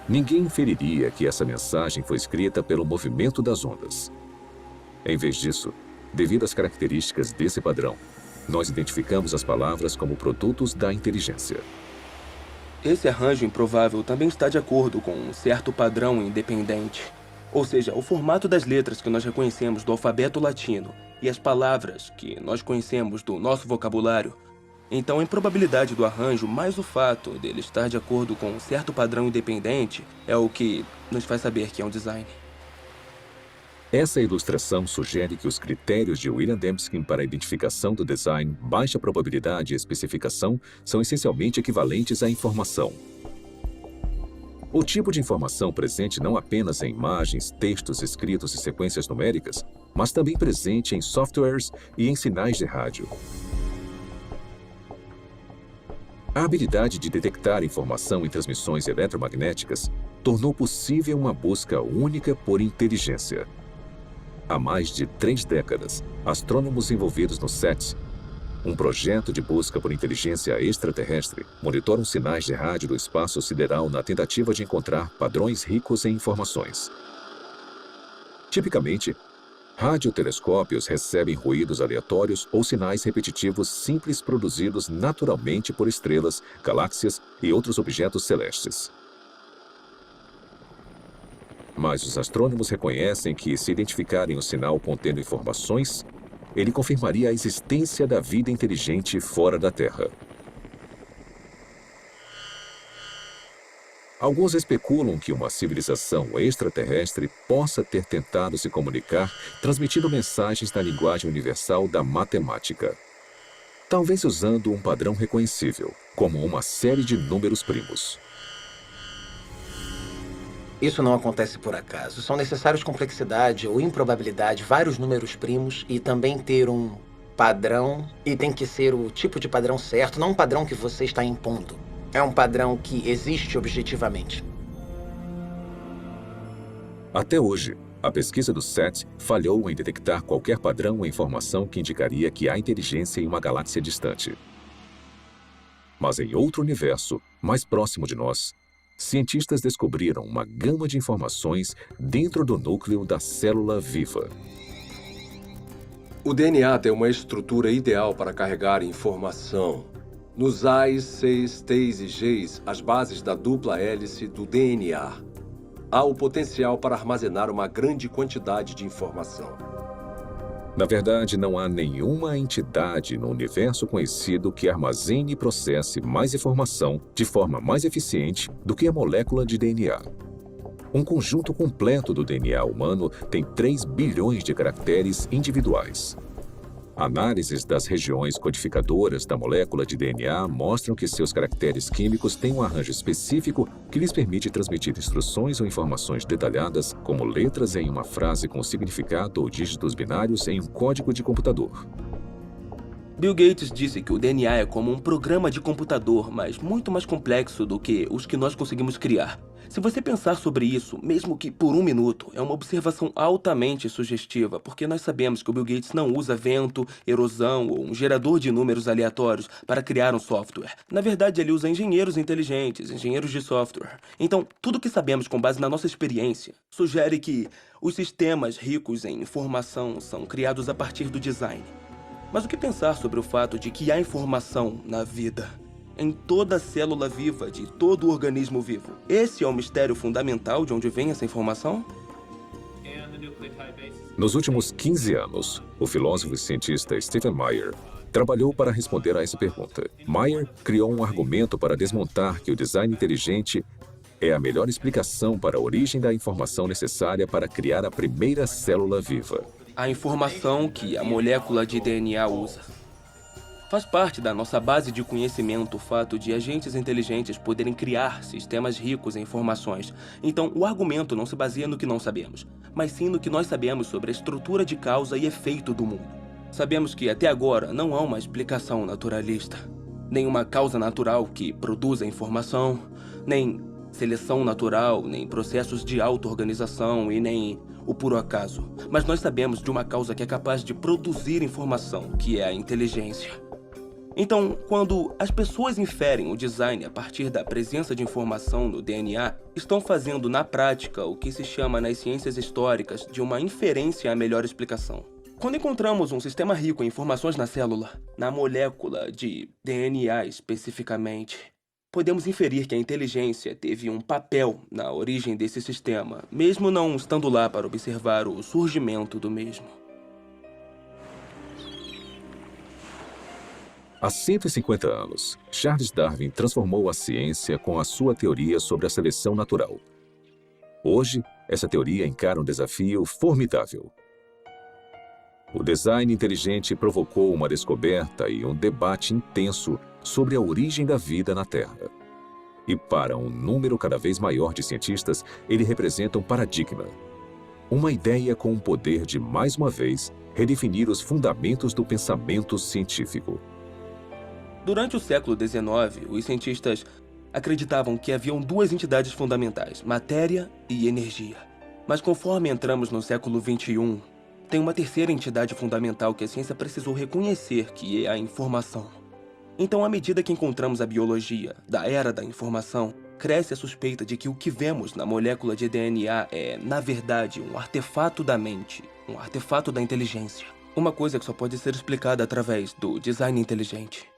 Ninguém inferiria que essa mensagem foi escrita pelo movimento das ondas. Em vez disso, devido às características desse padrão, nós identificamos as palavras como produtos da inteligência. Esse arranjo improvável também está de acordo com um certo padrão independente. Ou seja, o formato das letras que nós reconhecemos do alfabeto latino e as palavras que nós conhecemos do nosso vocabulário. Então, a improbabilidade do arranjo, mais o fato dele estar de acordo com um certo padrão independente, é o que nos faz saber que é um design. Essa ilustração sugere que os critérios de William Dembski para a identificação do design, baixa probabilidade e especificação são essencialmente equivalentes à informação. O tipo de informação presente não apenas em imagens, textos escritos e sequências numéricas, mas também presente em softwares e em sinais de rádio. A habilidade de detectar informação em transmissões eletromagnéticas tornou possível uma busca única por inteligência. Há mais de 3 décadas, astrônomos envolvidos no SETI, um projeto de busca por inteligência extraterrestre, monitoram sinais de rádio do espaço sideral na tentativa de encontrar padrões ricos em informações. Tipicamente, radiotelescópios recebem ruídos aleatórios ou sinais repetitivos simples produzidos naturalmente por estrelas, galáxias e outros objetos celestes. Mas os astrônomos reconhecem que, se identificarem um sinal contendo informações, ele confirmaria a existência da vida inteligente fora da Terra. Alguns especulam que uma civilização extraterrestre possa ter tentado se comunicar transmitindo mensagens na linguagem universal da matemática. Talvez usando um padrão reconhecível, como uma série de números primos. Isso não acontece por acaso. São necessários complexidade ou improbabilidade, vários números primos e também ter um padrão. E tem que ser o tipo de padrão certo, não um padrão que você está impondo. É um padrão que existe objetivamente. Até hoje, a pesquisa do SETI falhou em detectar qualquer padrão ou informação que indicaria que há inteligência em uma galáxia distante. Mas em outro universo, mais próximo de nós, cientistas descobriram uma gama de informações dentro do núcleo da célula viva. O DNA tem uma estrutura ideal para carregar informação. Nos A's, C's, T's e G's, as bases da dupla hélice do DNA, há o potencial para armazenar uma grande quantidade de informação. Na verdade, não há nenhuma entidade no universo conhecido que armazene e processe mais informação de forma mais eficiente do que a molécula de DNA. Um conjunto completo do DNA humano tem 3 bilhões de caracteres individuais. Análises das regiões codificadoras da molécula de DNA mostram que seus caracteres químicos têm um arranjo específico que lhes permite transmitir instruções ou informações detalhadas, como letras em uma frase com significado ou dígitos binários em um código de computador. Bill Gates disse que o DNA é como um programa de computador, mas muito mais complexo do que os que nós conseguimos criar. Se você pensar sobre isso, mesmo que por um minuto, é uma observação altamente sugestiva, porque nós sabemos que o Bill Gates não usa vento, erosão ou um gerador de números aleatórios para criar um software. Na verdade, ele usa engenheiros inteligentes, engenheiros de software. Então, tudo que sabemos com base na nossa experiência sugere que os sistemas ricos em informação são criados a partir do design. Mas o que pensar sobre o fato de que há informação na vida? Em toda célula viva de todo organismo vivo. Esse é o mistério fundamental de onde vem essa informação? Nos últimos 15 anos, o filósofo e cientista Stephen Meyer trabalhou para responder a essa pergunta. Meyer criou um argumento para desmontar que o design inteligente é a melhor explicação para a origem da informação necessária para criar a primeira célula viva. A informação que a molécula de DNA usa. Faz parte da nossa base de conhecimento o fato de agentes inteligentes poderem criar sistemas ricos em informações. Então, o argumento não se baseia no que não sabemos, mas sim no que nós sabemos sobre a estrutura de causa e efeito do mundo. Sabemos que, até agora, não há uma explicação naturalista. Nem uma causa natural que produza informação, nem seleção natural, nem processos de auto-organização e nem o puro acaso. Mas nós sabemos de uma causa que é capaz de produzir informação, que é a inteligência. Então, quando as pessoas inferem o design a partir da presença de informação no DNA, estão fazendo na prática o que se chama nas ciências históricas de uma inferência à melhor explicação. Quando encontramos um sistema rico em informações na célula, na molécula de DNA especificamente, podemos inferir que a inteligência teve um papel na origem desse sistema, mesmo não estando lá para observar o surgimento do mesmo. Há 150 anos, Charles Darwin transformou a ciência com a sua teoria sobre a seleção natural. Hoje, essa teoria encara um desafio formidável. O design inteligente provocou uma descoberta e um debate intenso sobre a origem da vida na Terra. E para um número cada vez maior de cientistas, ele representa um paradigma. Uma ideia com o poder de, mais uma vez, redefinir os fundamentos do pensamento científico. Durante o século XIX, os cientistas acreditavam que haviam duas entidades fundamentais, matéria e energia. Mas conforme entramos no século XXI, tem uma terceira entidade fundamental que a ciência precisou reconhecer, que é a informação. Então, à medida que encontramos a biologia da era da informação, cresce a suspeita de que o que vemos na molécula de DNA é, na verdade, um artefato da mente, um artefato da inteligência. Uma coisa que só pode ser explicada através do design inteligente.